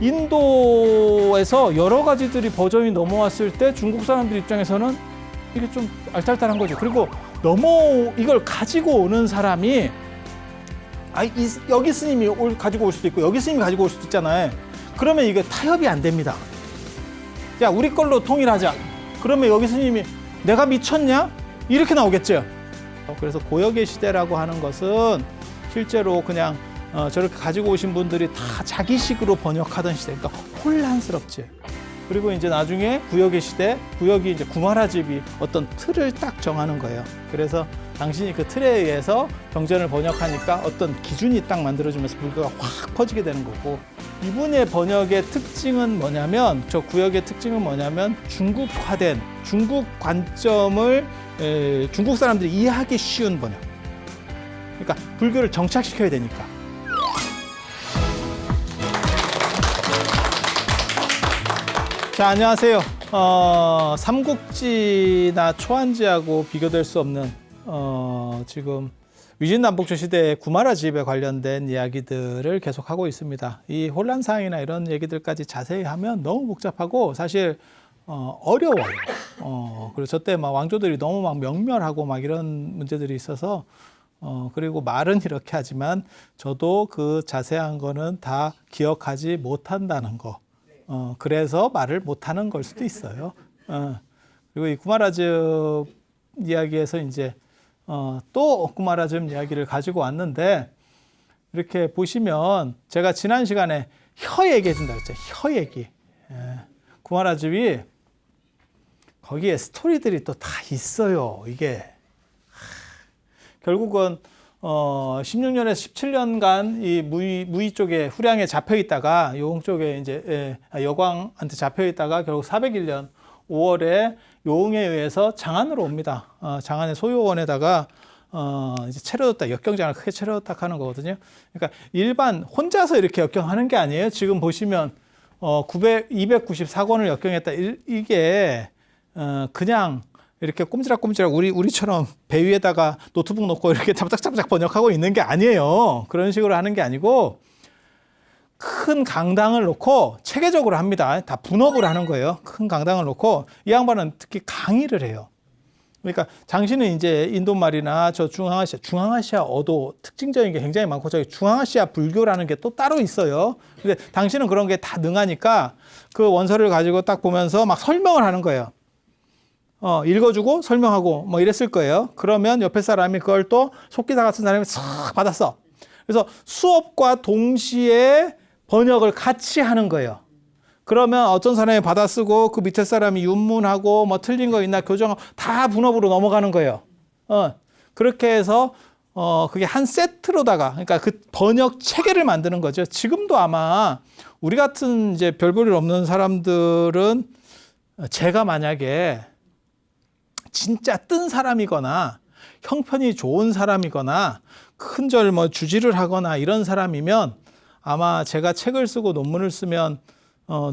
인도에서 여러 가지들이 버전이 넘어왔을 때 중국 사람들 입장에서는 이게 좀 알딸딸한 거죠. 그리고 너무 이걸 가지고 오는 사람이 여기 스님이 가지고 올 수도 있고 여기 스님이 가지고 올 수도 있잖아요. 그러면 이게 타협이 안 됩니다. 야, 우리 걸로 통일하자. 그러면 여기 스님이 내가 미쳤냐? 이렇게 나오겠죠. 그래서 고역의 시대라고 하는 것은 실제로 그냥 저렇게 가지고 오신 분들이 다 자기식으로 번역하던 시대. 그러니까 혼란스럽지. 그리고 이제 나중에 구역의 시대, 구역이 이제 구마라집이 어떤 틀을 딱 정하는 거예요. 그래서 당신이 그 틀에 의해서 경전을 번역하니까 어떤 기준이 딱 만들어지면서 불교가 확 퍼지게 되는 거고, 이분의 번역의 특징은 뭐냐면, 저 구역의 특징은 뭐냐면 중국화된 중국 관점을 중국 사람들이 이해하기 쉬운 번역. 그러니까 불교를 정착시켜야 되니까. 자, 안녕하세요. 삼국지나 초안지하고 비교될 수 없는 지금 위진남북조 시대의 구마라집에 관련된 이야기들을 계속하고 있습니다. 이 혼란사항이나 이런 얘기들까지 자세히 하면 너무 복잡하고 사실 어려워요. 그리고 저때 막 왕조들이 너무 막 명멸하고 막 이런 문제들이 있어서 그리고 말은 이렇게 하지만 저도 그 자세한 거는 다 기억하지 못한다는 거. 그래서 말을 못하는 걸 수도 있어요. 그리고 이 구마라집 이야기에서 이제 또 구마라집 이야기를 가지고 왔는데, 이렇게 보시면 제가 지난 시간에 혀 얘기해준다 그랬죠. 혀 얘기. 구마라집이 거기에 스토리들이 또 다 있어요. 이게 결국은 16년에서 17년간 이 무의 쪽에 후량에 잡혀 있다가 요홍 쪽에 이제 여광한테 잡혀 있다가 결국 401년 5월에 요홍에 의해서 장안으로 옵니다. 장안의 소요원에다가 이제 차려뒀다, 역경장을 크게 차려뒀다 하는 거거든요. 그러니까 일반 혼자서 이렇게 역경하는 게 아니에요. 지금 보시면 294권을 역경했다. 이게 그냥 이렇게 꼼지락꼼지락 우리처럼 배 위에다가 노트북 놓고 이렇게 잡작잡작 번역하고 있는 게 아니에요. 그런 식으로 하는 게 아니고 큰 강당을 놓고 체계적으로 합니다. 다 분업을 하는 거예요. 큰 강당을 놓고 이 양반은 특히 강의를 해요. 그러니까 당신은 이제 인도말이나 저 중앙아시아 어도 특징적인 게 굉장히 많고, 저기 중앙아시아 불교라는 게 또 따로 있어요. 근데 당신은 그런 게 다 능하니까 그 원서를 가지고 딱 보면서 막 설명을 하는 거예요. 읽어주고 설명하고 뭐 이랬을 거예요. 그러면 옆에 사람이 그걸 또 속기사 같은 사람이 싹 받았어. 그래서 수업과 동시에 번역을 같이 하는 거예요. 그러면 어떤 사람이 받아쓰고 그 밑에 사람이 윤문하고 뭐 틀린 거 있나 교정하고 다 분업으로 넘어가는 거예요. 그렇게 해서 그게 한 세트로다가, 그러니까 그 번역 체계를 만드는 거죠. 지금도 아마 우리 같은 이제 별 볼 일 없는 사람들은, 제가 만약에 진짜 뜬 사람이거나 형편이 좋은 사람이거나 큰절 뭐 주지를 하거나 이런 사람이면 아마 제가 책을 쓰고 논문을 쓰면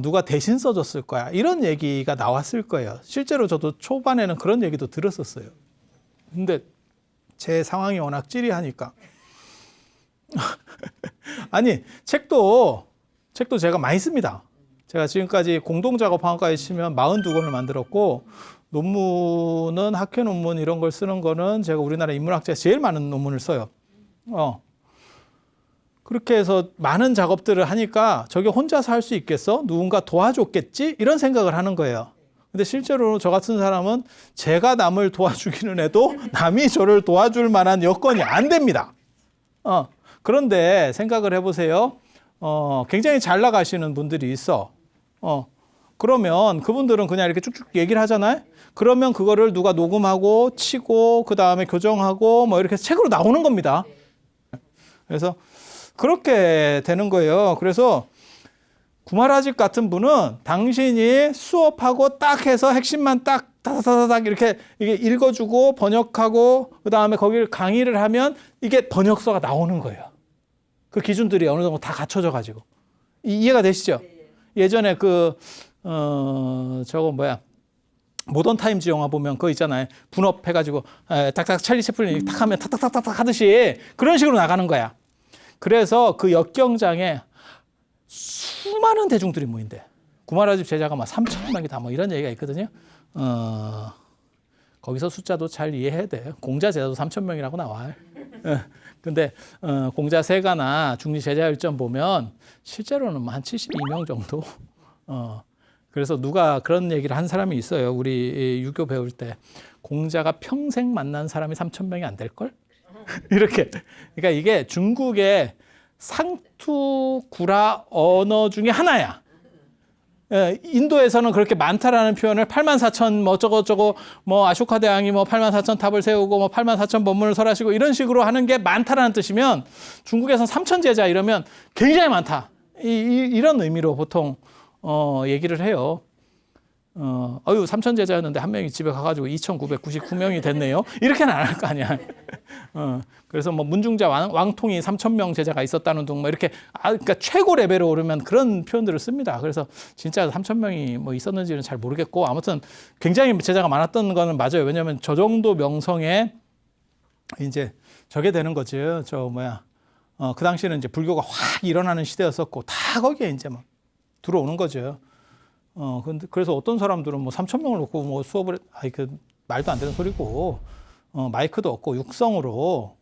누가 대신 써줬을 거야, 이런 얘기가 나왔을 거예요. 실제로 저도 초반에는 그런 얘기도 들었었어요. 근데 제 상황이 워낙 찌리하니까 아니, 책도 제가 많이 씁니다. 제가 지금까지 공동작업학원까지 치면 42권을 만들었고, 논문은 학회 논문 이런 걸 쓰는 거는 제가 우리나라 인문학자에 제일 많은 논문을 써요. 그렇게 해서 많은 작업들을 하니까 저게 혼자서 할 수 있겠어? 누군가 도와줬겠지? 이런 생각을 하는 거예요. 근데 실제로 저 같은 사람은 제가 남을 도와주기는 해도 남이 저를 도와줄 만한 여건이 안 됩니다. 그런데 생각을 해보세요. 굉장히 잘 나가시는 분들이 있어. 그러면 그분들은 그냥 이렇게 쭉쭉 얘기를 하잖아요. 그러면 그거를 누가 녹음하고 치고 그 다음에 교정하고 뭐 이렇게 책으로 나오는 겁니다. 그래서 그렇게 되는 거예요. 그래서 구마라집 같은 분은 당신이 수업하고 딱 해서 핵심만 딱 다다다닥 이렇게 이게 읽어주고 번역하고 그 다음에 거기를 강의를 하면 이게 번역서가 나오는 거예요. 그 기준들이 어느 정도 다 갖춰져 가지고. 이해가 되시죠? 예전에 저거 뭐야, 모던 타임즈 영화 보면 그거 있잖아요. 분업 해가지고 딱딱 찰리 채플린 탁 하면 탁탁탁탁 하듯이 그런 식으로 나가는 거야. 그래서 그 역경장에 수많은 대중들이 모인대. 구마라집 제자가 막 3,000명이다 뭐 이런 얘기가 있거든요. 거기서 숫자도 잘 이해해야 돼. 공자 제자도 3,000명이라고 나와. 근데 공자 세가나 중리 제자 열전 보면 실제로는 한 72명 정도. 그래서 누가 그런 얘기를 한 사람이 있어요. 우리 유교 배울 때 공자가 평생 만난 사람이 3,000명이 안 될걸? 이렇게. 그러니까 이게 중국의 상투 구라 언어 중에 하나야. 인도에서는 그렇게 많다라는 표현을 84,000 뭐 어쩌고저쩌고 뭐 아쇼카 대왕이 뭐 84,000 탑을 세우고 뭐 84,000 법문을 설하시고 이런 식으로 하는 게 많다라는 뜻이면 중국에서는 3,000 제자 이러면 굉장히 많다. 이런 의미로 보통 얘기를 해요. 3,000 제자였는데 한 명이 집에 가가지고 2,999명이 됐네요. 이렇게는 안 할 거 아니야. 그래서 뭐 문중자 왕통이 3,000명 제자가 있었다는 둥 뭐 이렇게 그러니까 최고 레벨에 오르면 그런 표현들을 씁니다. 그래서 진짜 3,000명이 뭐 있었는지는 잘 모르겠고 아무튼 굉장히 제자가 많았던 거는 맞아요. 왜냐하면 저 정도 명성에 이제 저게 되는 거죠. 그 당시에는 이제 불교가 확 일어나는 시대였었고 다 거기에 이제 막 들어오는 거죠. 근데 그래서 어떤 사람들은 뭐 3,000명을 놓고 뭐 수업을 그 말도 안 되는 소리고 마이크도 없고 육성으로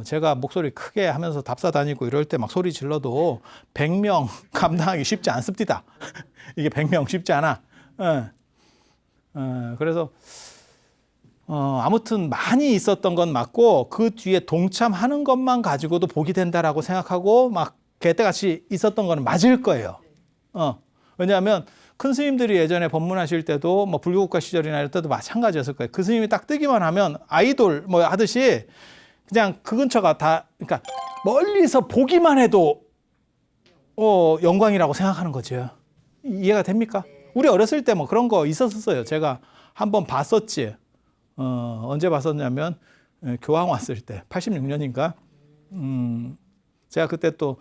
제가 목소리 크게 하면서 답사 다니고 이럴 때 막 소리 질러도 100명 감당하기 쉽지 않습니다. 이게 100명 쉽지 않아. 그래서 아무튼 많이 있었던 건 맞고 그 뒤에 동참하는 것만 가지고도 복이 된다라고 생각하고 막 개떼같이 있었던 거는 맞을 거예요. 왜냐하면 큰 스님들이 예전에 법문하실 때도 뭐 불교국가 시절이나 이럴 때도 마찬가지였을 거예요. 그 스님이 딱 뜨기만 하면 아이돌 뭐 하듯이 그냥 그 근처가 다 그러니까 멀리서 보기만 해도 영광이라고 생각하는 거죠. 이해가 됩니까? 우리 어렸을 때 뭐 그런 거 있었어요. 제가 한번 봤었지. 언제 봤었냐면 교황 왔을 때 86년인가. 제가 그때 또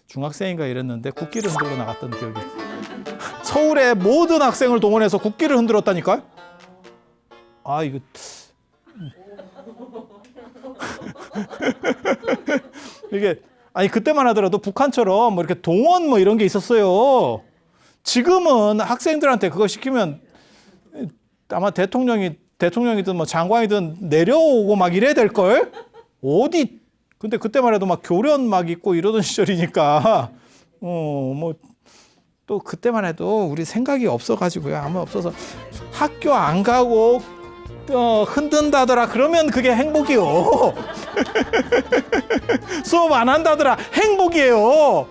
중학생인가 이랬는데 국기를 흔들고 나갔던 기억이 서울의 모든 학생을 동원해서 국기를 흔들었다니까요. 이거 이게 그때만 하더라도 북한처럼 뭐 이렇게 동원 뭐 이런 게 있었어요. 지금은 학생들한테 그거 시키면 아마 대통령이든 뭐 장관이든 내려오고 막 이래야 될 걸. 어디 근데 그때만 해도 막 교련 막 있고 이러던 시절이니까 뭐 또 그때만 해도 우리 생각이 없어가지고요. 아무 없어서 학교 안 가고 흔든다더라 그러면 그게 행복이요. 수업 안 한다더라 행복이에요.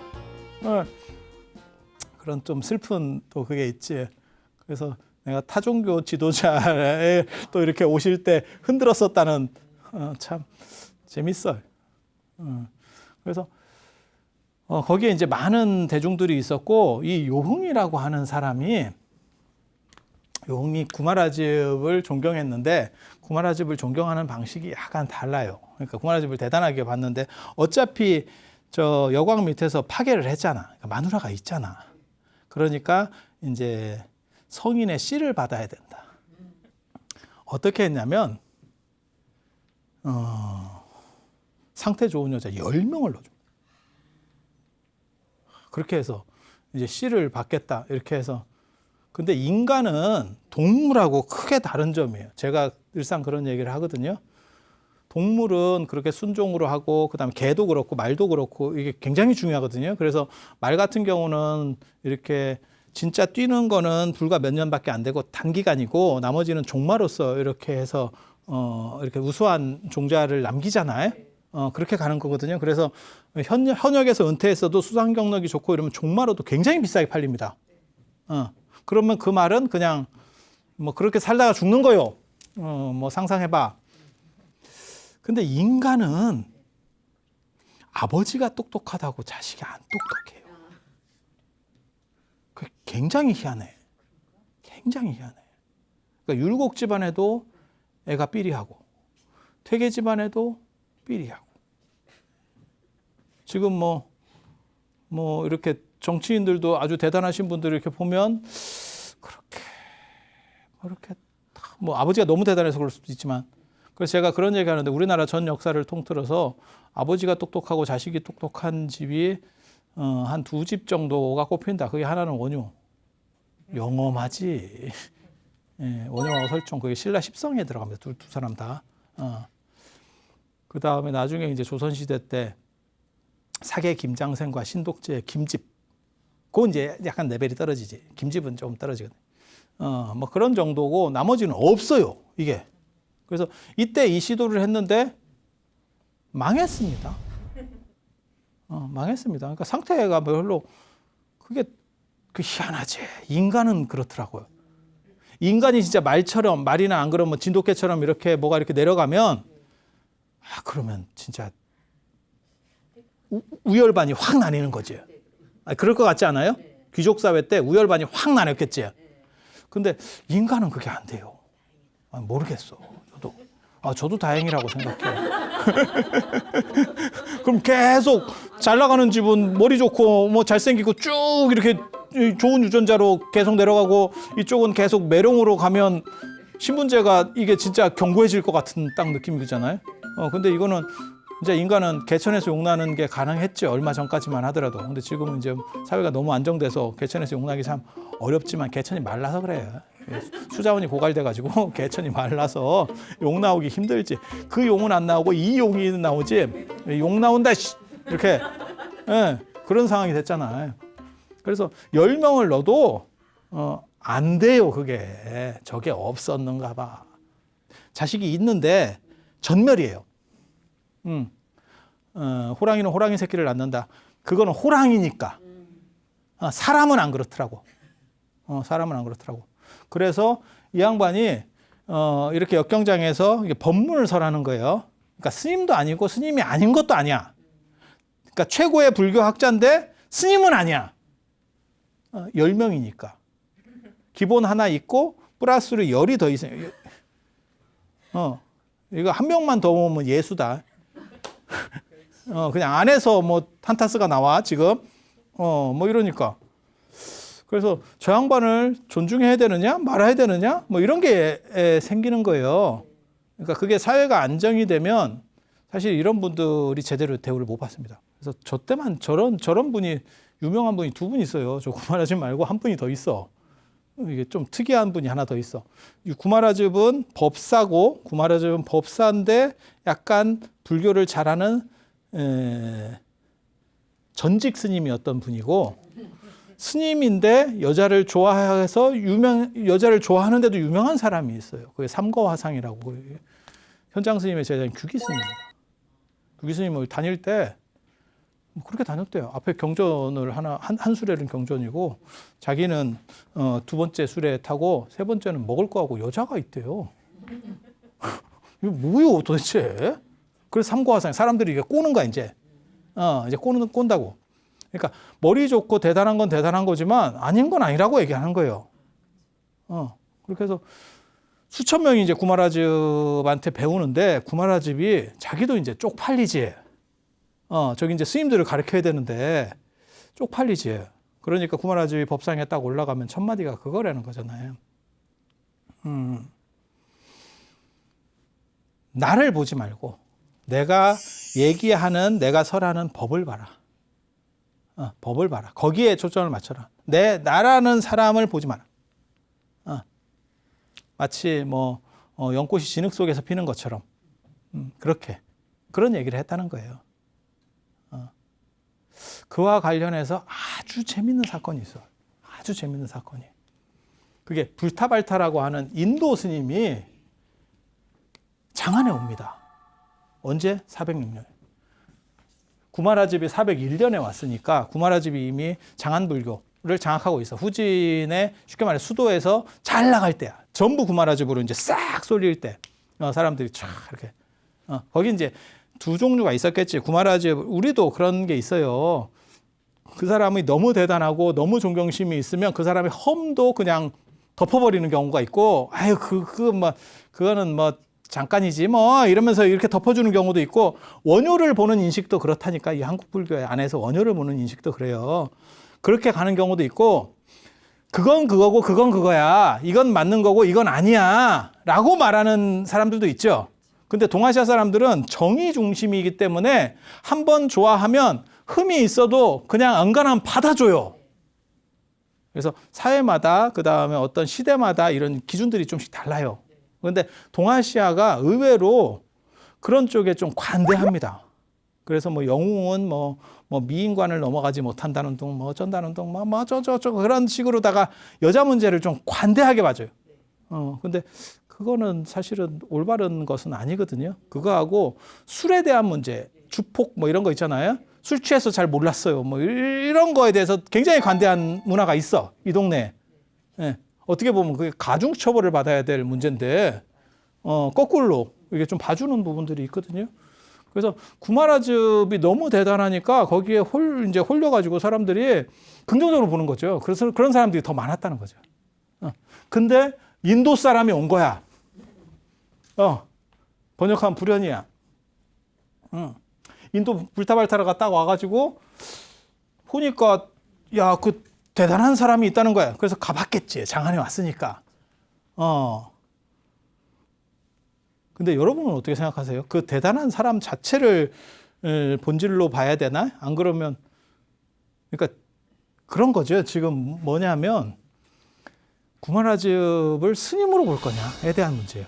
그런 좀 슬픈 또 그게 있지. 그래서 내가 타종교 지도자에 또 이렇게 오실 때 흔들었었다는 참 재밌어요. 그래서 거기에 이제 많은 대중들이 있었고 이 요흥이라고 하는 사람이 요흥이 구마라집을 존경했는데 구마라집을 존경하는 방식이 약간 달라요. 그러니까 구마라집을 대단하게 봤는데 어차피 저 여광 밑에서 파괴를 했잖아. 그러니까 마누라가 있잖아. 그러니까 이제 성인의 씨를 받아야 된다. 어떻게 했냐면 상태 좋은 여자 10명을 넣어줘. 그렇게 해서 이제 씨를 받겠다 이렇게 해서. 근데 인간은 동물하고 크게 다른 점이에요. 제가 늘상 그런 얘기를 하거든요. 동물은 그렇게 순종으로 하고 그다음에 개도 그렇고 말도 그렇고 이게 굉장히 중요하거든요. 그래서 말 같은 경우는 이렇게 진짜 뛰는 거는 불과 몇 년밖에 안 되고 단기간이고 나머지는 종마로서 이렇게 해서 이렇게 우수한 종자를 남기잖아요. 그렇게 가는 거거든요. 그래서 현역에서 은퇴했어도 수상 경력이 좋고 이러면 종마로도 굉장히 비싸게 팔립니다. 그러면 그 말은 그냥 뭐 그렇게 살다가 죽는 거요. 뭐 상상해봐. 근데 인간은 아버지가 똑똑하다고 자식이 안 똑똑해요. 그 굉장히 희한해. 굉장히 희한해. 그러니까 율곡 집안에도 애가 삐리하고 퇴계 집안에도 삐리하고. 지금 뭐 이렇게 정치인들도 아주 대단하신 분들 이렇게 보면 그렇게 뭐 아버지가 너무 대단해서 그럴 수도 있지만 그래서 제가 그런 얘기 하는데 우리나라 전 역사를 통틀어서 아버지가 똑똑하고 자식이 똑똑한 집이 한 2집 정도가 꼽힌다. 그게 하나는 원효. 영험하지. 예, 원효하고 설종. 그게 신라 십성에 들어갑니다. 두 사람 다. 그 다음에 나중에 이제 조선시대 때 사계 김장생과 신독제 김집. 그건 이제 약간 레벨이 떨어지지. 김집은 좀 떨어지거든. 뭐 그런 정도고 나머지는 없어요. 이게. 그래서 이때 이 시도를 했는데 망했습니다. 망했습니다. 그러니까 상태가 별로 그게 희한하지. 인간은 그렇더라고요. 인간이 진짜 말처럼 말이나 안 그러면 진돗개처럼 이렇게 뭐가 이렇게 내려가면 그러면 진짜 우열반이 확 나뉘는 거지. 그럴 것 같지 않아요? 귀족 사회 때 우열반이 확 나뉘었겠지. 근데 인간은 그게 안 돼요. 모르겠어. 저도 다행이라고 생각해요. 그럼 계속 잘 나가는 집은 머리 좋고 뭐 잘생기고 쭉 이렇게 좋은 유전자로 계속 내려가고 이쪽은 계속 매룡으로 가면 신분제가 이게 진짜 견고해질 것 같은 딱 느낌이 들잖아요. 근데 이거는 이제 인간은 개천에서 용나는 게 가능했죠. 얼마 전까지만 하더라도. 근데 지금은 이제 사회가 너무 안정돼서 개천에서 용나기 참 어렵지만 개천이 말라서 그래요. 수자원이 고갈돼가지고 개천이 말라서 용 나오기 힘들지. 그 용은 안 나오고 이 용이 나오지. 용 나온다 이렇게 그런 상황이 됐잖아요. 그래서 10명을 넣어도 안 돼요. 그게 저게 없었는가 봐. 자식이 있는데 전멸이에요. 호랑이는 호랑이 새끼를 낳는다. 그거는 호랑이니까. 사람은 안 그렇더라고. 사람은 안 그렇더라고. 그래서 이 양반이 이렇게 역경장에서 법문을 설하는 거예요. 그러니까 스님도 아니고 스님이 아닌 것도 아니야. 그러니까 최고의 불교 학자인데 스님은 아니야. 10명이니까. 기본 하나 있고 플러스로 10이 더 있어요. 이거 한 명만 더 오면 예수다. 그냥 안에서 뭐 한타스가 나와 지금. 뭐 이러니까. 그래서 저 양반을 존중해야 되느냐 말아야 되느냐 뭐 이런 게 생기는 거예요. 그러니까 그게 사회가 안정이 되면 사실 이런 분들이 제대로 대우를 못 받습니다. 그래서 저 때만 저런 분이 유명한 분이 2분 있어요. 저 구마라집 말고 한 분이 더 있어. 이게 좀 특이한 분이 하나 더 있어. 이 구마라집은 법사고 구마라집은 법사인데 약간 불교를 잘하는 전직 스님이었던 분이고 스님인데 여자를 좋아해서 여자를 좋아하는데도 유명한 사람이 있어요. 그게 삼거화상이라고. 현장 스님의 제자인 규기 스님입니다. 규기 스님을 다닐 때 그렇게 다녔대요. 앞에 경전을 한 수레는 경전이고 자기는 2번째 수레 타고 3번째는 먹을 거하고 여자가 있대요. 이거 뭐요 도대체? 그래서 삼거화상 사람들이 이게 꼬는 거야 이제. 이제 꼰다고. 그러니까 머리 좋고 대단한 건 대단한 거지만 아닌 건 아니라고 얘기하는 거예요. 그렇게 해서 수천 명이 이제 구마라집한테 배우는데 구마라집이 자기도 이제 쪽팔리지. 저기 이제 스님들을 가르쳐야 되는데 쪽팔리지. 그러니까 구마라집이 법상에 딱 올라가면 첫 마디가 그거라는 거잖아요. 나를 보지 말고 내가 얘기하는 내가 설하는 법을 봐라. 법을 봐라. 거기에 초점을 맞춰라. 나라는 사람을 보지 마라. 마치 뭐 연꽃이 진흙 속에서 피는 것처럼 그렇게 그런 얘기를 했다는 거예요. 그와 관련해서 아주 재밌는 사건이 있어요. 아주 재밌는 사건이. 그게 불타발타라고 하는 인도 스님이 장안에 옵니다. 언제? 406년. 구마라집이 401년에 왔으니까 구마라집이 이미 장안불교를 장악하고 있어. 후진의 쉽게 말해 수도에서 잘 나갈 때야. 전부 구마라집으로 이제 싹 쏠릴 때 사람들이 쫙 이렇게 거기 이제 2 종류가 있었겠지. 구마라집 우리도 그런 게 있어요. 그 사람이 너무 대단하고 너무 존경심이 있으면 그 사람의 험도 그냥 덮어버리는 경우가 있고 그거는 뭐 잠깐이지 뭐 이러면서 이렇게 덮어주는 경우도 있고 원효를 보는 인식도 그렇다니까. 이 한국 불교 안에서 원효를 보는 인식도 그래요. 그렇게 가는 경우도 있고 그건 그거고 그건 그거야. 이건 맞는 거고 이건 아니야 라고 말하는 사람들도 있죠. 근데 동아시아 사람들은 정의 중심이기 때문에 한번 좋아하면 흠이 있어도 그냥 안간하면 받아줘요. 그래서 사회마다 그다음에 어떤 시대마다 이런 기준들이 좀씩 달라요. 그런데 동아시아가 의외로 그런 쪽에 좀 관대합니다. 그래서 뭐 영웅은 뭐 미인관을 넘어가지 못한다는 둥, 뭐 어쩐다는 둥, 저 그런 식으로다가 여자 문제를 좀 관대하게 봐줘요. 근데 그거는 사실은 올바른 것은 아니거든요. 그거하고 술에 대한 문제, 주폭 뭐 이런 거 있잖아요. 술 취해서 잘 몰랐어요. 뭐 이런 거에 대해서 굉장히 관대한 문화가 있어. 이 동네에. 예. 어떻게 보면 그게 가중 처벌을 받아야 될 문제인데, 거꾸로 이게 좀 봐주는 부분들이 있거든요. 그래서 구마라즙이 너무 대단하니까 거기에 이제 홀려가지고 사람들이 긍정적으로 보는 거죠. 그래서 그런 사람들이 더 많았다는 거죠. 근데 인도 사람이 온 거야. 번역하면 불현이야. 인도 불타발타라가 딱 와가지고 보니까 야, 그 대단한 사람이 있다는 거야. 그래서 가봤겠지. 장안에 왔으니까. 근데 여러분은 어떻게 생각하세요? 그 대단한 사람 자체를 본질로 봐야 되나? 안 그러면 그러니까 그런 거죠. 지금 뭐냐면 구마라즙을 스님으로 볼 거냐에 대한 문제예요.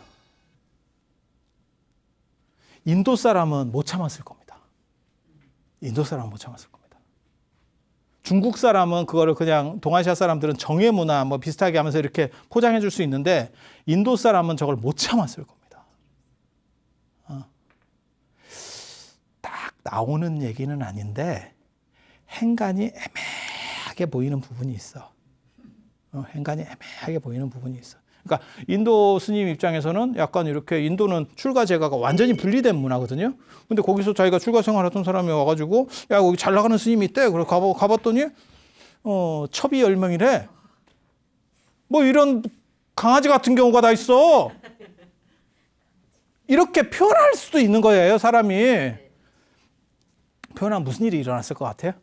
인도 사람은 못 참았을 겁니다. 인도 사람은 못 참았을 겁니다. 중국 사람은 그거를 그냥 동아시아 사람들은 정예 문화 뭐 비슷하게 하면서 이렇게 포장해 줄 수 있는데 인도 사람은 저걸 못 참았을 겁니다. 딱 나오는 얘기는 아닌데 행간이 애매하게 보이는 부분이 있어. 행간이 애매하게 보이는 부분이 있어. 그러니까 인도 스님 입장에서는 약간 이렇게 인도는 출가 제가가 완전히 분리된 문화거든요. 근데 거기서 자기가 출가 생활하던 사람이 와가지고 야 거기 잘 나가는 스님이 있대. 그래서 가봤더니 첩이 10명이래. 뭐 이런 강아지 같은 경우가 다 있어. 이렇게 표현할 수도 있는 거예요. 사람이. 표현하면 무슨 일이 일어났을 것 같아요?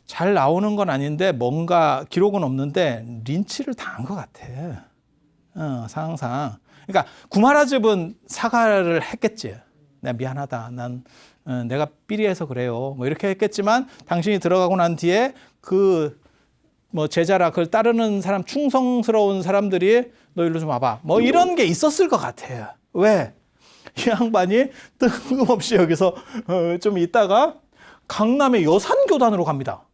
잘 나오는 건 아닌데 뭔가 기록은 없는데 린치를 당한 것 같아. 상상. 그러니까 구마라즙은 사과를 했겠지. 내가 미안하다. 난 내가 삐리해서 그래요. 뭐 이렇게 했겠지만 당신이 들어가고 난 뒤에 그 뭐 제자라 그걸 따르는 사람 충성스러운 사람들이 너 일로 좀 와봐. 뭐 이런 게 있었을 것 같아요. 왜? 이 양반이 뜬금없이 여기서 좀 있다가 강남의 여산교단으로 갑니다.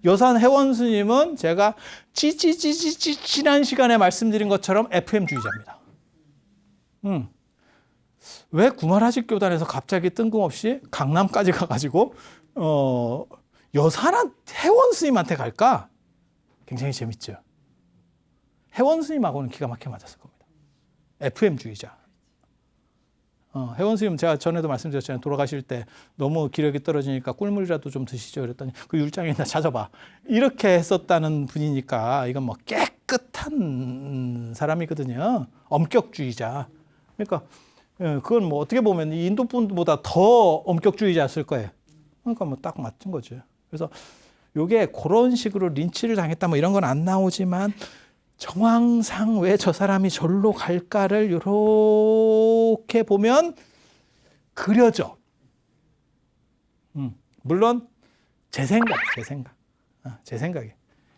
여산 회원 스님은 제가 지난 시간에 말씀드린 것처럼 FM주의자입니다. 왜 구마라집 교단에서 갑자기 뜬금없이 강남까지 가가지고 여산 회원 스님한테 갈까? 굉장히 재밌죠. 회원 스님하고는 기가 막히게 맞았을 겁니다. FM주의자. 회원 스님 제가 전에도 말씀드렸잖아요. 돌아가실 때 너무 기력이 떨어지니까 꿀물이라도 좀 드시죠. 그랬더니 그 율장이나 찾아봐. 이렇게 했었다는 분이니까 이건 뭐 깨끗한 사람이거든요. 엄격주의자. 그러니까 그건 뭐 어떻게 보면 인도 분보다 더 엄격주의자였을 거예요. 그러니까 뭐 딱 맞춘 거죠. 그래서 요게 그런 식으로 린치를 당했다 뭐 이런 건 안 나오지만 정황상 왜 저 사람이 절로 갈까를 이렇게 보면 그려져. 물론 제 생각에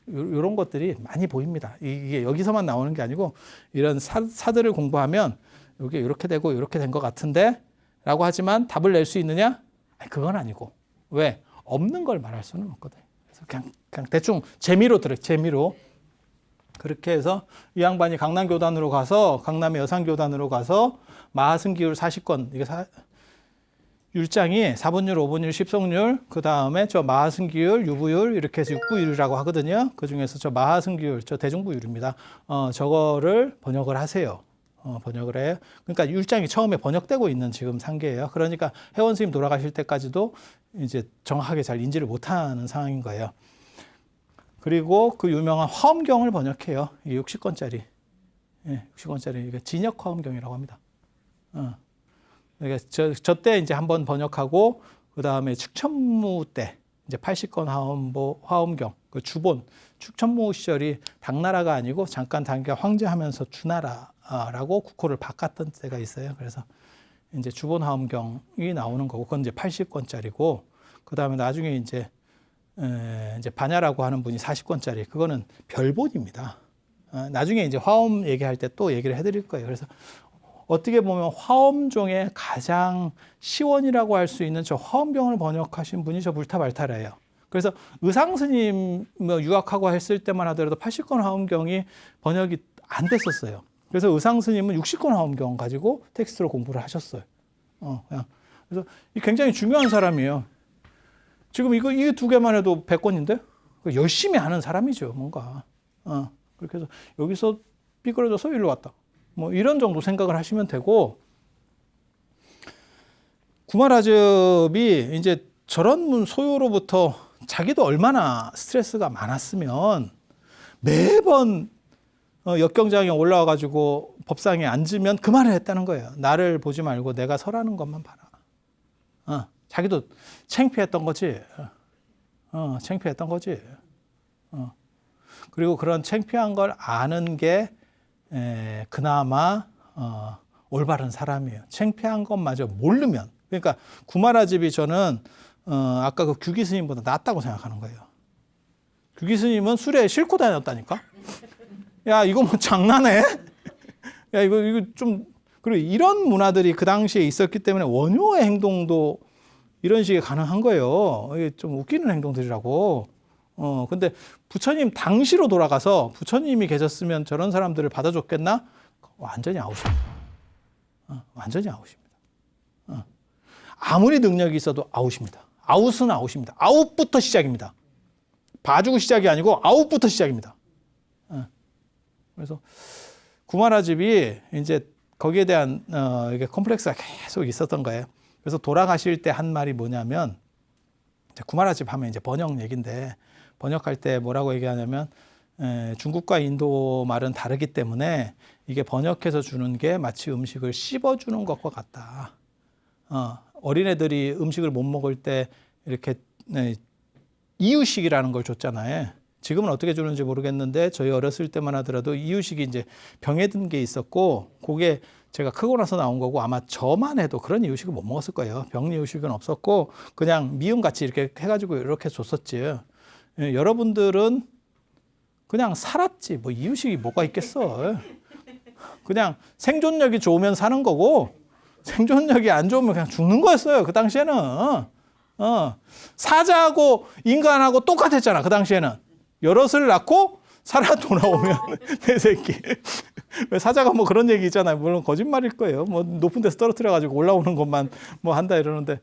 이런 것들이 많이 보입니다. 이게 여기서만 나오는 게 아니고 이런 사들을 공부하면 이게 이렇게 되고 이렇게 된 것 같은데 라고 하지만 답을 낼 수 있느냐? 아니, 그건 아니고. 왜? 없는 걸 말할 수는 없거든. 그래서 그냥 대충 재미로 그렇게 해서 이 양반이 강남교단으로 가서 강남의 여산교단으로 가서 마하승기율 40권 이게 율장이 4분율, 5분율, 10성률 그 다음에 저 마하승기율, 유부율 이렇게 해서 6부율이라고 하거든요. 그 중에서 저 마하승기율 저 대중부율입니다. 저거를 번역을 하세요. 번역을 해요. 그러니까 율장이 처음에 번역되고 있는 지금 상계예요. 그러니까 회원 스님 돌아가실 때까지도 이제 정확하게 잘 인지를 못하는 상황인 거예요. 그리고 그 유명한 화엄경을 번역해요. 60권짜리. 60권짜리. 이게 진역 화엄경이라고 합니다. 그러니까 저때 이제 한번 번역하고, 그 다음에 축천무 때, 이제 80권 화엄경, 그 주본, 축천무 시절이 당나라가 아니고 잠깐 당기가 황제하면서 주나라 된다라고 국호를 바꿨던 때가 있어요. 그래서 이제 주본화엄경이 나오는 거고, 그건 이제 80권짜리고, 그 다음에 나중에 이제 반야라고 하는 분이 40권짜리, 그거는 별본입니다. 나중에 이제 화엄 얘기할 때 또 얘기를 해드릴 거예요. 그래서 어떻게 보면 화엄 중에 가장 시원이라고 할 수 있는 저 화엄경을 번역하신 분이 저 불타발타라예요. 그래서 의상스님 뭐 유학하고 했을 때만 하더라도 80권 화엄경이 번역이 안 됐었어요. 그래서 의상스님은 60권 화엄경 가지고 텍스트로 공부를 하셨어요. 그냥. 그래서 굉장히 중요한 사람이에요. 지금 이 두 개만 해도 100권인데 열심히 하는 사람이죠, 뭔가. 그렇게 해서 여기서 삐그러져서 일로 왔다. 뭐 이런 정도 생각을 하시면 되고, 구마라즙이 이제 저런 소요로부터 자기도 얼마나 스트레스가 많았으면 매번 역경장에 올라와가지고 법상에 앉으면 그 말을 했다는 거예요. 나를 보지 말고 내가 설하는 것만 봐라. 자기도 창피했던 거지. 창피했던 거지. 그리고 그런 창피한 걸 아는 게 그나마 올바른 사람이에요. 창피한 것마저 모르면. 그러니까 구마라집이 저는 아까 그 규기 스님보다 낫다고 생각하는 거예요. 규기 스님은 술에 싣고 다녔다니까. 야, 이거 뭐 장난해? 야, 이거 좀. 그리고 이런 문화들이 그 당시에 있었기 때문에 원효의 행동도 이런 식이 가능한 거예요. 이게 좀 웃기는 행동들이라고. 근데 부처님 당시로 돌아가서 부처님이 계셨으면 저런 사람들을 받아줬겠나? 완전히 아웃입니다. 완전히 아웃입니다. 아무리 능력이 있어도 아웃입니다. 아웃은 아웃입니다. 아웃부터 시작입니다. 봐주고 시작이 아니고 아웃부터 시작입니다. 그래서 구마라집이 이제 거기에 대한 이게 컴플렉스가 계속 있었던 거예요. 그래서 돌아가실 때 한 말이 뭐냐면, 구마라집 하면 이제 번역 얘기인데, 번역할 때 뭐라고 얘기하냐면, 중국과 인도 말은 다르기 때문에 이게 번역해서 주는 게 마치 음식을 씹어주는 것과 같다. 어린애들이 음식을 못 먹을 때 이렇게 이유식이라는 걸 줬잖아요. 지금은 어떻게 주는지 모르겠는데 저희 어렸을 때만 하더라도 이유식이 이제 병에 든 게 있었고, 그게 제가 크고 나서 나온 거고, 아마 저만 해도 그런 이유식을 못 먹었을 거예요. 병 이유식은 없었고 그냥 미음같이 이렇게 해가지고 이렇게 줬었지. 여러분들은 그냥 살았지. 뭐 이유식이 뭐가 있겠어. 그냥 생존력이 좋으면 사는 거고, 생존력이 안 좋으면 그냥 죽는 거였어요. 그 당시에는. 사자하고 인간하고 똑같았잖아. 그 당시에는. 여럿을 낳고 살아 돌아오면 내 새끼. 왜 사자가 뭐 그런 얘기 있잖아요. 물론 거짓말일 거예요. 뭐 높은 데서 떨어뜨려가지고 올라오는 것만 뭐 한다 이러는데,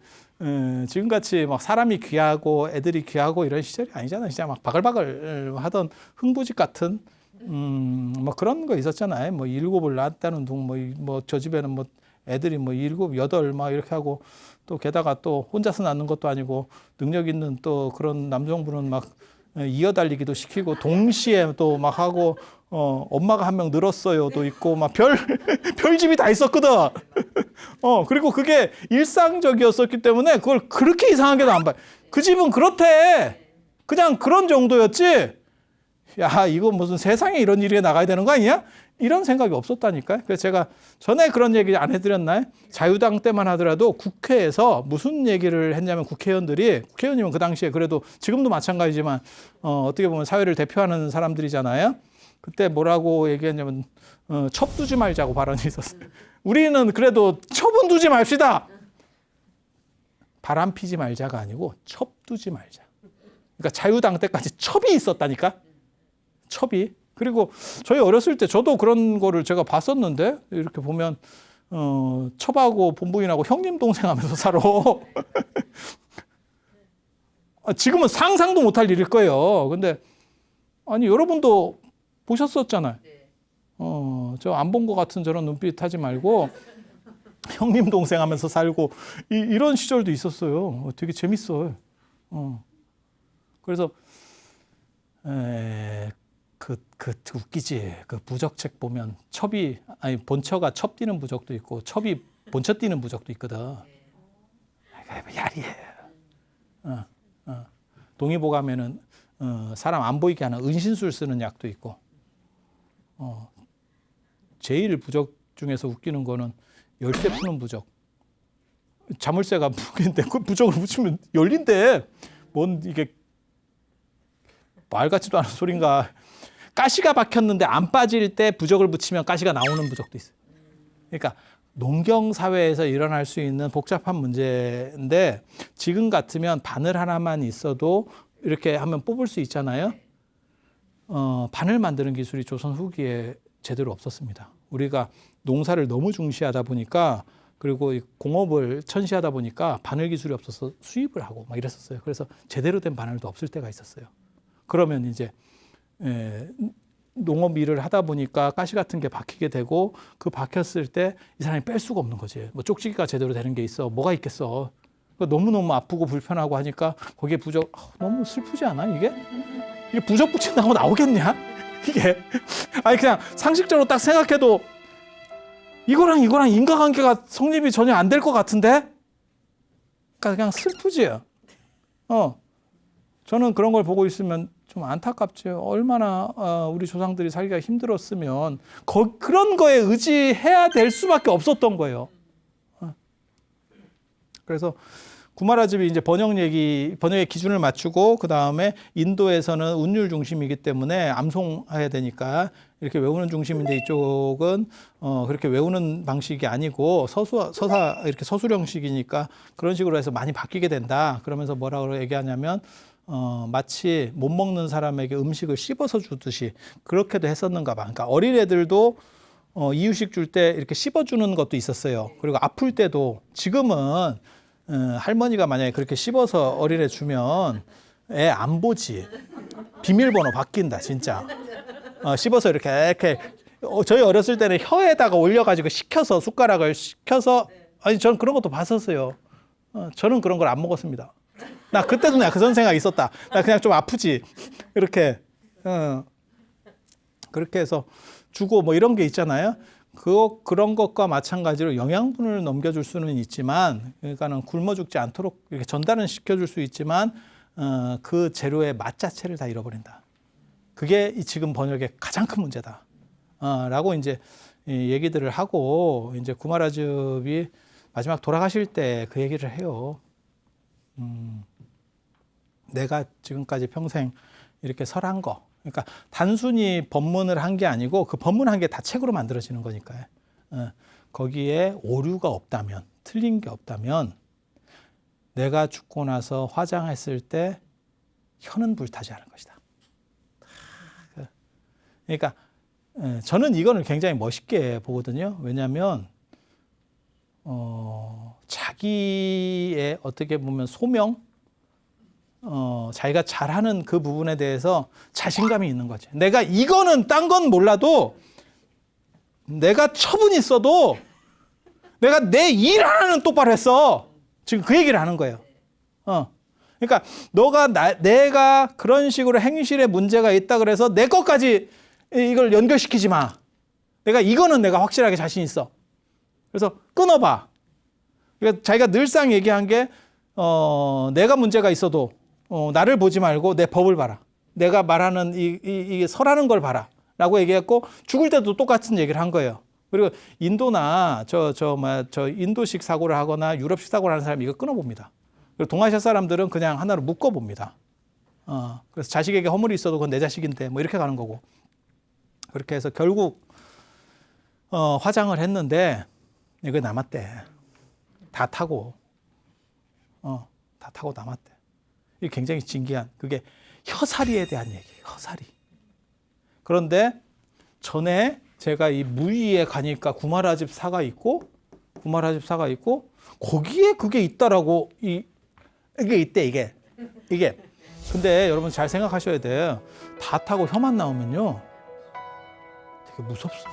지금같이 막 사람이 귀하고 애들이 귀하고 이런 시절이 아니잖아요. 진짜 막 바글바글 하던 흥부집 같은 뭐 그런 거 있었잖아요. 뭐 7을 낳았다는 둥, 뭐 저 집에는 뭐 애들이 뭐 7, 8 막 이렇게 하고, 또 게다가 또 혼자서 낳는 것도 아니고 능력 있는 또 그런 남성분은 막 이어달리기도 시키고 동시에 또 막 하고, 엄마가 한 명 늘었어요도 있고 막 별집이 다 있었거든. 그리고 그게 일상적이었었기 때문에 그걸 그렇게 이상하게도 안 봐요. 그 집은 그렇대. 그냥 그런 정도였지. 야, 이거 무슨 세상에 이런 일이 나가야 되는 거 아니야? 이런 생각이 없었다니까요. 그래서 제가 전에 그런 얘기 안 해드렸나요? 자유당 때만 하더라도 국회에서 무슨 얘기를 했냐면, 국회의원이면 그 당시에 그래도 지금도 마찬가지지만 어떻게 보면 사회를 대표하는 사람들이잖아요. 그때 뭐라고 얘기했냐면 첩 두지 말자고 발언이 있었어요. 우리는 그래도 첩은 두지 맙시다. 바람 피지 말자가 아니고 첩 두지 말자. 그러니까 자유당 때까지 첩이 있었다니까. 첩이. 그리고 저희 어렸을 때 저도 그런 거를 제가 봤었는데, 이렇게 보면 첩하고 본부인하고 형님 동생 하면서 살아. 지금은 상상도 못할 일일 거예요. 근데 아니 여러분도 보셨었잖아요. 저 안 본 것 같은 저런 눈빛 하지 말고 형님 동생 하면서 살고 이런 시절도 있었어요. 되게 재밌어요. 그래서 웃기지. 그 부적책 보면 본처가 첩 뛰는 부적도 있고 첩이 본처 뛰는 부적도 있거든. 야리해. 동의보 가면은 사람 안 보이게 하는 은신술 쓰는 약도 있고, 제일 부적 중에서 웃기는 거는 열쇠 푸는 부적. 자물쇠가 무게인데 그 부적을 붙이면 열린대. 뭔 이게 말 같지도 않은 소린가. 가시가 박혔는데 안 빠질 때 부적을 붙이면 가시가 나오는 부적도 있어요. 그러니까 농경 사회에서 일어날 수 있는 복잡한 문제인데 지금 같으면 바늘 하나만 있어도 이렇게 하면 뽑을 수 있잖아요. 바늘 만드는 기술이 조선 후기에 제대로 없었습니다. 우리가 농사를 너무 중시하다 보니까 그리고 공업을 천시하다 보니까 바늘 기술이 없어서 수입을 하고 막 이랬었어요. 그래서 제대로 된 바늘도 없을 때가 있었어요. 그러면 이제 농업 일을 하다 보니까 가시 같은 게 박히게 되고 그 박혔을 때 이 사람이 뺄 수가 없는 거지. 뭐 쪽지기가 제대로 되는 게 있어. 뭐가 있겠어. 너무너무 아프고 불편하고 하니까 거기에 부적 너무 슬프지 않아 이게? 이게 부적 붙인다고 나오겠냐? 이게 아니 그냥 상식적으로 딱 생각해도 이거랑 인과관계가 성립이 전혀 안 될 것 같은데? 그러니까 그냥 슬프지. 저는 그런 걸 보고 있으면 좀 안타깝지. 얼마나 우리 조상들이 살기가 힘들었으면 그런 거에 의지해야 될 수밖에 없었던 거예요. 그래서 구마라집이 이제 번역의 기준을 맞추고 그 다음에 인도에서는 운율 중심이기 때문에 암송해야 되니까 이렇게 외우는 중심인데 이쪽은 그렇게 외우는 방식이 아니고 서사 이렇게 서술형식이니까 그런 식으로 해서 많이 바뀌게 된다. 그러면서 뭐라고 얘기하냐면 마치 못 먹는 사람에게 음식을 씹어서 주듯이 그렇게도 했었는가 봐. 그러니까 어린애들도 이유식 줄 때 이렇게 씹어주는 것도 있었어요. 그리고 아플 때도 지금은 할머니가 만약에 그렇게 씹어서 어린애 주면 애 안 보지. 비밀번호 바뀐다 진짜. 씹어서 이렇게 저희 어렸을 때는 혀에다가 올려가지고 식혀서 숟가락을 식혀서 아니 저는 그런 것도 봤었어요. 저는 그런 걸 안 먹었습니다. 나 그때도 내가 그런 생각이 있었다. 나 그냥 좀 아프지. 이렇게 그렇게 해서 주고 뭐 이런 게 있잖아요. 그런 것과 마찬가지로 영양분을 넘겨줄 수는 있지만, 그러니까는 굶어 죽지 않도록 이렇게 전달은 시켜줄 수 있지만, 그 재료의 맛 자체를 다 잃어버린다. 그게 이 지금 번역의 가장 큰 문제다. 라고 이제 얘기들을 하고, 이제 구마라즙이 마지막 돌아가실 때 그 얘기를 해요. 내가 지금까지 평생 이렇게 설한 거. 그러니까 단순히 법문을 한 게 아니고 그 법문한 게 다 책으로 만들어지는 거니까요. 거기에 오류가 없다면, 틀린 게 없다면 내가 죽고 나서 화장했을 때 혀는 불타지 않을 것이다. 그러니까 저는 이거는 굉장히 멋있게 보거든요. 왜냐하면 자기의 어떻게 보면 소명, 자기가 잘하는 그 부분에 대해서 자신감이 있는 거지. 내가 이거는 딴 건 몰라도 내가 처분이 있어도 내가 내 일 하나는 똑바로 했어. 지금 그 얘기를 하는 거예요. 그러니까 내가 그런 식으로 행실에 문제가 있다 그래서 내 것까지 이걸 연결시키지 마. 이거는 내가 확실하게 자신 있어. 그래서 끊어봐. 그러니까 자기가 늘상 얘기한 게 내가 문제가 있어도 나를 보지 말고 내 법을 봐라. 내가 말하는 이 설하는 걸 봐라. 라고 얘기했고 죽을 때도 똑같은 얘기를 한 거예요. 그리고 인도나 저 인도식 사고를 하거나 유럽식 사고를 하는 사람이 이거 끊어봅니다. 그리고 동아시아 사람들은 그냥 하나로 묶어봅니다. 그래서 자식에게 허물이 있어도 그건 내 자식인데 뭐 이렇게 가는 거고. 그렇게 해서 결국 화장을 했는데 이거 남았대. 다 타고 남았대. 이게 굉장히 진기한, 그게 혀사리에 대한 얘기예요. 혀사리. 그런데 전에 제가 이 무의에 가니까 구마라집 사가 있고 거기에 그게 있다라고 이게 있대 이게. 근데 여러분 잘 생각하셔야 돼요. 다 타고 혀만 나오면요 되게 무섭습니다.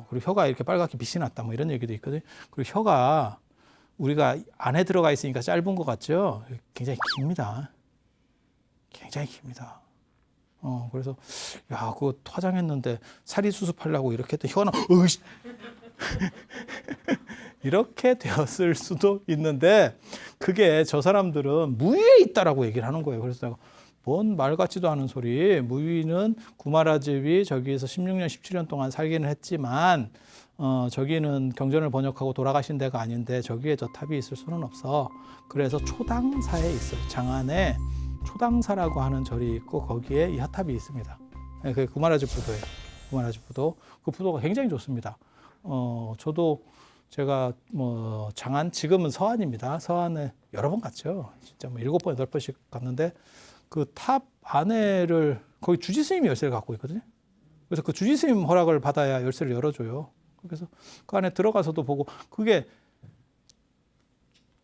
그리고 혀가 이렇게 빨갛게 빛이 났다 뭐 이런 얘기도 있거든요. 그리고 혀가 우리가 안에 들어가 있으니까 짧은 것 같죠? 굉장히 깁니다. 굉장히 깁니다. 그래서 야 그거 화장했는데 사리 수습하려고 이렇게 했더니 혀는 이렇게 되었을 수도 있는데 그게 저 사람들은 무의에 있다라고 얘기를 하는 거예요. 그래서 내가 뭔 말 같지도 않은 소리. 무위는 구마라집이 저기에서 16년, 17년 동안 살기는 했지만 저기는 경전을 번역하고 돌아가신 데가 아닌데 저기에 저 탑이 있을 수는 없어. 그래서 초당사에 있어요. 장안에 초당사라고 하는 절이 있고 거기에 이 하탑이 있습니다. 네, 그게 구마라집 부도예요. 구마라집 부도. 그 부도가 굉장히 좋습니다. 저도 제가 뭐 장안, 지금은 서안입니다. 서안에 여러 번 갔죠. 진짜 뭐 7번, 8번씩 갔는데 그 탑 안에를 거기 주지 스님이 열쇠를 갖고 있거든요. 그래서 그 주지 스님 허락을 받아야 열쇠를 열어줘요. 그래서 그 안에 들어가서도 보고 그게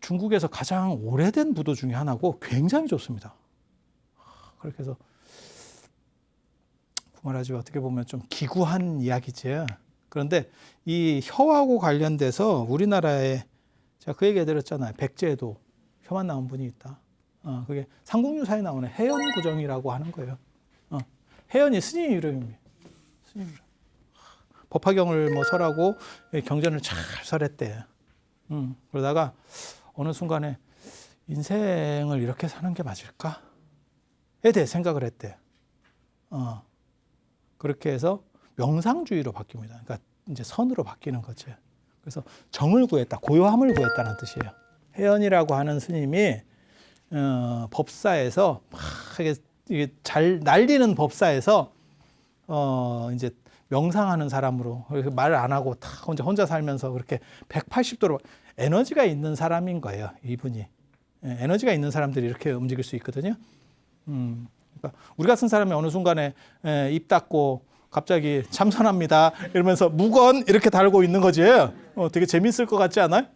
중국에서 가장 오래된 부도 중에 하나고 굉장히 좋습니다. 그렇게 해서 구마라집이 어떻게 보면 좀 기구한 이야기지. 그런데 이 혀하고 관련돼서 우리나라에 제가 그 얘기 해드렸잖아요. 백제에도 혀만 나온 분이 있다. 그게 삼국유사에 나오는 해연구정이라고 하는 거예요. 해연이 스님 이름입니다. 스님 이름. 법화경을 뭐 설하고 경전을 잘 설했대. 그러다가 어느 순간에 인생을 이렇게 사는 게 맞을까에 대해 생각을 했대. 그렇게 해서 명상주의로 바뀝니다. 그러니까 이제 선으로 바뀌는 거지. 그래서 정을 구했다, 고요함을 구했다는 뜻이에요. 해연이라고 하는 스님이 법사에서 막 이게 잘 날리는 법사에서 이제 명상하는 사람으로 말 안 하고 다 혼자 살면서 그렇게 180도로 에너지가 있는 사람인 거예요. 이분이 에너지가 있는 사람들이 이렇게 움직일 수 있거든요. 그러니까 우리 같은 사람이 어느 순간에 입 닫고 갑자기 참선합니다 이러면서 무건 이렇게 달고 있는 거지. 되게 재밌을 것 같지 않아요?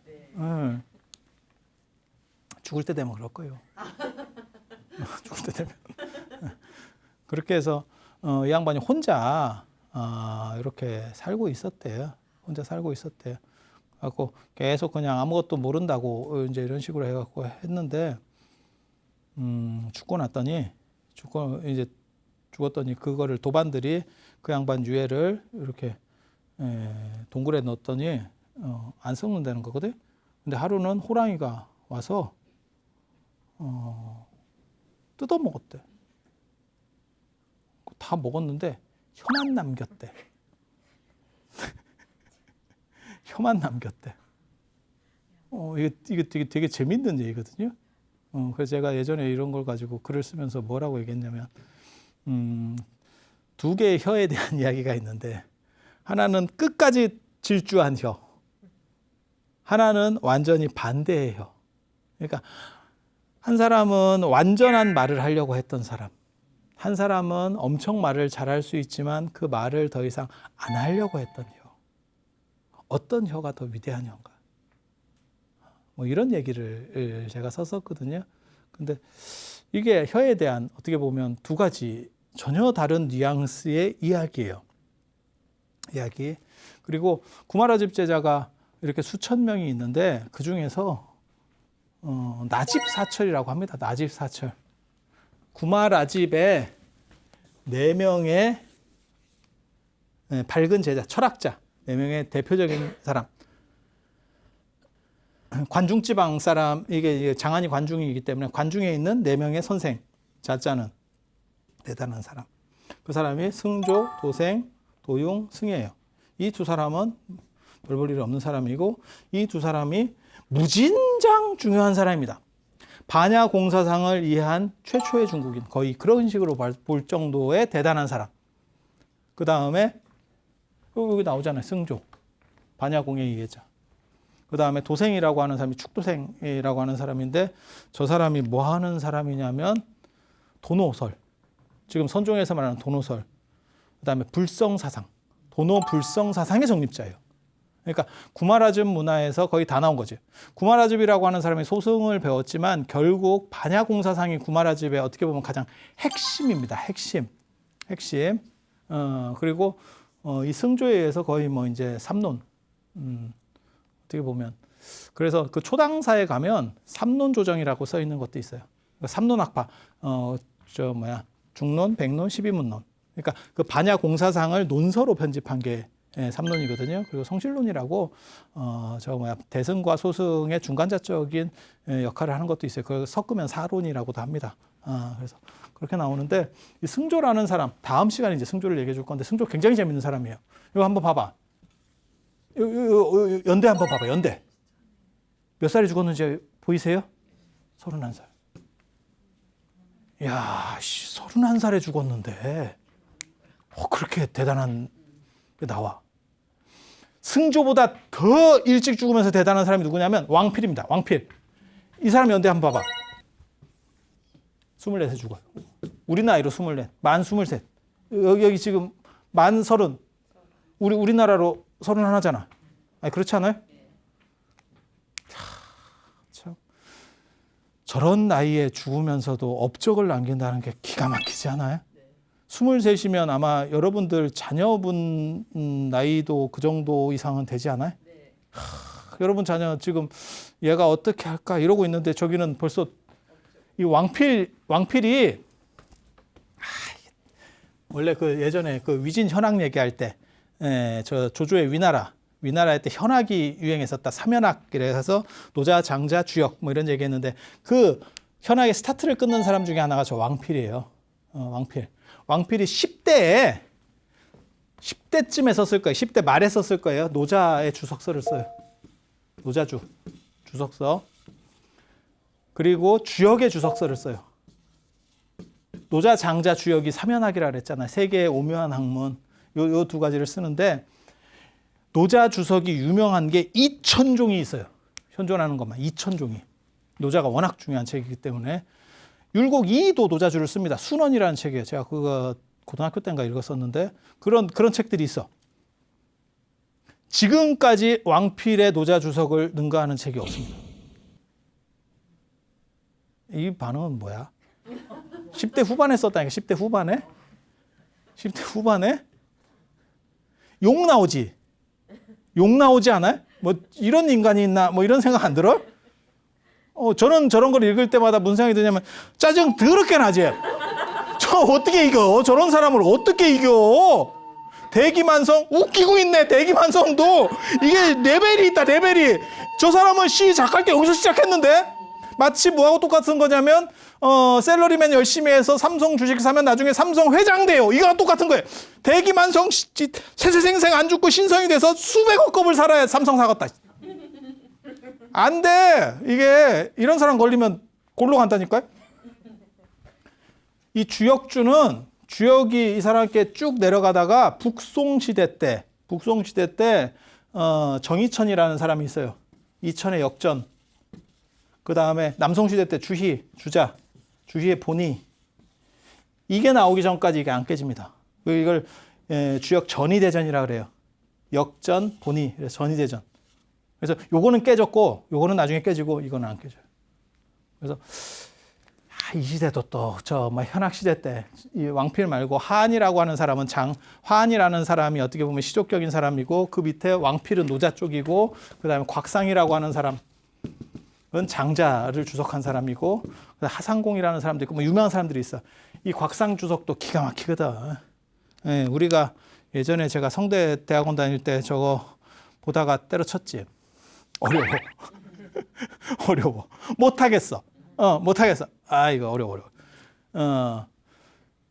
죽을 때 되면 그럴 거예요. 죽을 때 되면. 그렇게 해서 이 양반이 혼자 이렇게 살고 있었대요. 혼자 살고 있었대요. 갖고 계속 그냥 아무것도 모른다고 이제 이런 식으로 해갖고 했는데 죽었더니 그거를 도반들이 그 양반 유해를 이렇게 동굴에 넣었더니 안 썩는다는 거거든. 근데 하루는 호랑이가 와서 뜯어 먹었대. 다 먹었는데 혀만 남겼대. 혀만 남겼대. 이게 되게 재밌는 얘기거든요. 그래서 제가 예전에 이런 걸 가지고 글을 쓰면서 뭐라고 얘기했냐면, 두 개의 혀에 대한 이야기가 있는데, 하나는 끝까지 질주한 혀, 하나는 완전히 반대의 혀. 그러니까 한 사람은 완전한 말을 하려고 했던 사람, 한 사람은 엄청 말을 잘할 수 있지만 그 말을 더 이상 안 하려고 했던 혀. 어떤 혀가 더 위대한 혀인가? 뭐 이런 얘기를 제가 썼었거든요. 근데 이게 혀에 대한 어떻게 보면 두 가지 전혀 다른 뉘앙스의 이야기예요. 이야기. 그리고 구마라집 제자가 이렇게 수천 명이 있는데 그 중에서 나집사철이라고 합니다. 나집사철. 구마라집에 4명의 밝은 제자, 철학자, 4명의 대표적인 사람. 관중지방 사람, 이게 장안이 관중이기 때문에 관중에 있는 4명의 선생, 자자는 대단한 사람. 그 사람이 승조, 도생, 도융, 승예예요. 이 두 사람은 별 볼 일 없는 사람이고 이 두 사람이 무진장 중요한 사람입니다. 반야공사상을 이해한 최초의 중국인, 거의 그런 식으로 볼 정도의 대단한 사람. 그 다음에 여기 나오잖아요. 승조, 반야공의 이해자. 그 다음에 도생이라고 하는 사람이 축도생이라고 하는 사람인데 저 사람이 뭐 하는 사람이냐면 도노설, 지금 선종에서 말하는 도노설, 그 다음에 불성사상, 도노불성사상의 정립자예요. 그러니까 구마라집 문화에서 거의 다 나온 거지. 구마라집이라고 하는 사람이 소승을 배웠지만 결국 반야공사상이 구마라집의 어떻게 보면 가장 핵심입니다. 핵심. 그리고 이 승조에 의해서 거의 뭐 이제 삼론. 어떻게 보면 그래서 그 초당사에 가면 삼론조정이라고 써 있는 것도 있어요. 그러니까 삼론학파, 중론, 백론, 십이문론. 그러니까 그 반야공사상을 논서로 편집한 게 예, 삼론이거든요. 그리고 성실론이라고 대승과 소승의 중간자적인 역할을 하는 것도 있어요. 그걸 섞으면 사론이라고도 합니다. 그래서 그렇게 나오는데 이 승조라는 사람, 다음 시간에 이제 승조를 얘기해 줄 건데 승조 굉장히 재밌는 사람이에요. 이거 한번 봐봐. 연대 한번 봐봐. 연대. 몇 살에 죽었는지 보이세요? 31살. 야, 31살에 죽었는데 그렇게 대단한 게 나와. 승조보다 더 일찍 죽으면서 대단한 사람이 누구냐면 왕필입니다. 왕필. 이 사람 연대 한번 봐봐. 24세 죽어요. 우리 나이로 24. 만 23. 여기 지금 만 30. 우리나라로 31잖아. 아니, 그렇지 않아요? 참. 저런 나이에 죽으면서도 업적을 남긴다는 게 기가 막히지 않아요? 23이면 아마 여러분들 자녀분 나이도 그 정도 이상은 되지 않아요? 여러분 자녀 지금 얘가 어떻게 할까 이러고 있는데 저기는 벌써 이 왕필이 원래 그 예전에 그 위진 현악 얘기할 때 저 조조의 위나라 때 현악이 유행했었다. 삼현악이라서 노자, 장자, 주역 뭐 이런 얘기했는데 그 현악의 스타트를 끊는 사람 중에 하나가 저 왕필이에요. 왕필이 10대쯤에 썼을 거예요. 10대 말에 썼을 거예요. 노자의 주석서를 써요. 노자주 주석서. 그리고 주역의 주석서를 써요. 노자, 장자, 주역이 삼현학이라 그랬잖아요. 세 개의 오묘한 학문. 요 두 가지를 쓰는데 노자 주석이 유명한 게 2000종이 있어요. 현존하는 것만 2000종이. 노자가 워낙 중요한 책이기 때문에 율곡 이도 노자주를 씁니다. 순원이라는 책이에요. 제가 그거 고등학교 때인가 읽었었는데 그런 책들이 있어. 지금까지 왕필의 노자 주석을 능가하는 책이 없습니다. 이 반응은 뭐야? 10대 후반에 썼다니까. 10대 후반에? 10대 후반에? 욕 나오지? 욕 나오지 않아요? 뭐 이런 인간이 있나? 뭐 이런 생각 안 들어? 저는 저런 걸 읽을 때마다 무슨 생각이 드냐면 짜증 더럽게 나지. 저 어떻게 이겨? 저런 사람을 어떻게 이겨? 대기만성 웃기고 있네. 대기만성도 이게 레벨이 있다. 레벨이. 저 사람은 시작할 때 여기서 시작했는데 마치 뭐하고 똑같은 거냐면 셀러리맨 열심히 해서 삼성 주식 사면 나중에 삼성 회장 돼요. 이거랑 똑같은 거예요. 대기만성 세세생생 안 죽고 신성이 돼서 수백억 겁을 살아야 삼성 사갔다. 안 돼. 이게 이런 사람 걸리면 골로 간다니까요. 이 주역이 이 사람께 쭉 내려가다가 북송시대 때 정이천이라는 사람이 있어요. 이천의 역전. 그 다음에 남송시대 때 주희의 본의. 이게 나오기 전까지 이게 안 깨집니다. 이걸 주역 전이대전이라 그래요. 역전, 본의, 전이대전. 그래서 요거는 깨졌고 요거는 나중에 깨지고 이거는 안 깨져요. 그래서 이 시대도 또 현악 시대 때 이 왕필 말고 하한이라고 하는 사람은 하한이라는 사람이 어떻게 보면 시족격인 사람이고 그 밑에 왕필은 노자 쪽이고 그다음에 곽상이라고 하는 사람은 장자를 주석한 사람이고 하상공이라는 사람도 있고 뭐 유명한 사람들이 있어. 이 곽상 주석도 기가 막히거든. 예, 우리가 예전에 제가 성대 대학원 다닐 때 저거 보다가 때려쳤지. 어려워. 못하겠어. 이거 어려워.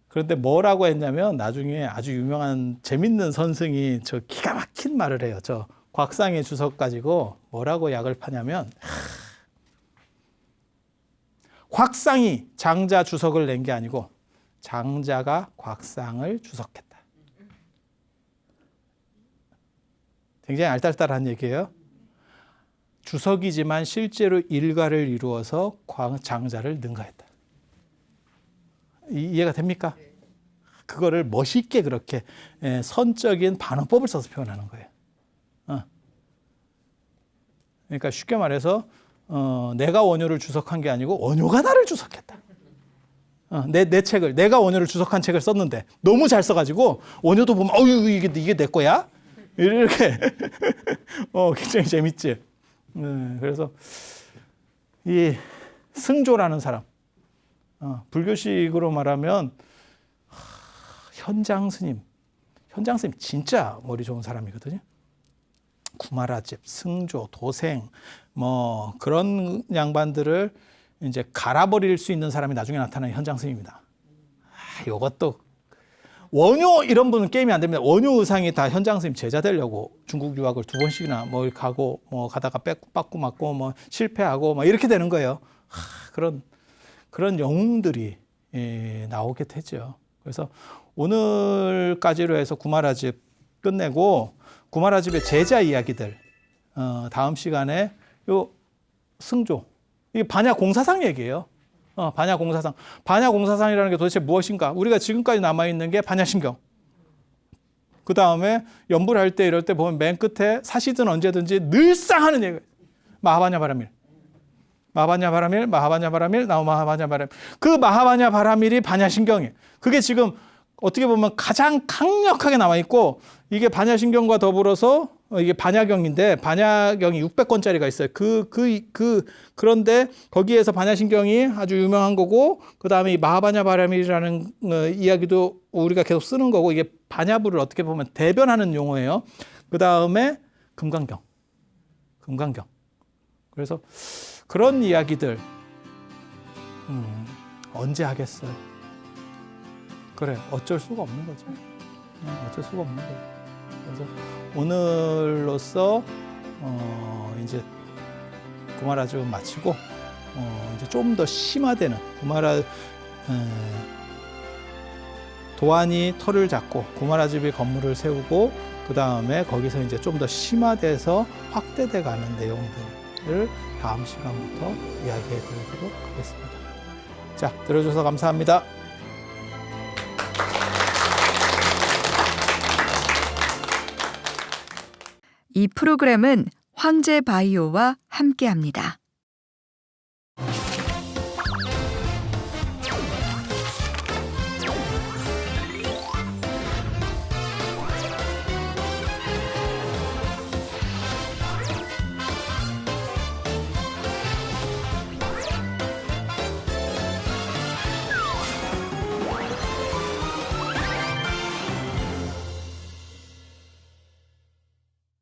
그런데 뭐라고 했냐면 나중에 아주 유명한 재밌는 선승이 저 기가 막힌 말을 해요. 저 곽상의 주석 가지고 뭐라고 약을 파냐면 곽상이 장자 주석을 낸 게 아니고 장자가 곽상을 주석했다. 굉장히 알딸딸한 얘기예요. 주석이지만 실제로 일가를 이루어서 장자를 능가했다. 이해가 됩니까? 그거를 멋있게 그렇게 선적인 반어법을 써서 표현하는 거예요. 그러니까 쉽게 말해서 내가 원효를 주석한 게 아니고 원효가 나를 주석했다. 내 책을 내가 원효를 주석한 책을 썼는데 너무 잘 써가지고 원효도 보면 이게 내 거야? 이렇게 굉장히 재밌지. 그래서 이 승조라는 사람, 현장 현장 선생님 진짜 머리 좋은 사람이거든요. 구마라집, 승조, 도생 뭐 그런 양반들을 이제 갈아버릴 수 있는 사람이 나중에 나타나는 현장 선생님입니다. 이것도 원효 이런 분은 게임이 안 됩니다. 원효 의상이 다 현장 선생님 제자 되려고 중국 유학을 2번씩이나 뭐 가고 뭐 가다가 빠꾸 맞고 뭐 실패하고 뭐 이렇게 되는 거예요. 그런 영웅들이 나오게 되죠. 그래서 오늘까지로 해서 구마라집 끝내고 구마라집의 제자 이야기들 다음 시간에 요 승조 이게 반야공사상 얘기예요. 반야공사상. 반야공사상이라는 게 도대체 무엇인가? 우리가 지금까지 남아있는 게 반야신경. 그 다음에 연불 할 때 이럴 때 보면 맨 끝에 사시든 언제든지 늘상 하는 얘기. 마하바냐 바라밀. 마하바냐 바라밀, 마하바냐 바라밀, 나우 마하바냐 바라밀. 그 마하바냐 바라밀이 반야신경이에요. 그게 지금 어떻게 보면 가장 강력하게 남아있고 이게 반야신경과 더불어서 이게 반야경인데 반야경이 600권짜리가 있어요. 그런데 거기에서 반야신경이 아주 유명한 거고 그 다음에 이 마하바냐 바라밀이라는 이야기도 우리가 계속 쓰는 거고 이게 반야부를 어떻게 보면 대변하는 용어예요. 그 다음에 금강경. 그래서 그런 이야기들 언제 하겠어요? 그래 어쩔 수가 없는 거죠. 어쩔 수가 없는 거예요. 그래서 오늘로써 이제 구마라집은 마치고 이제 좀 더 심화되는 도안이 터를 잡고 구마라집이 건물을 세우고 그 다음에 거기서 이제 좀 더 심화돼서 확대돼 가는 내용들을 다음 시간부터 이야기해 드리도록 하겠습니다. 자, 들어주셔서 감사합니다. 이 프로그램은 황제바이오와 함께합니다.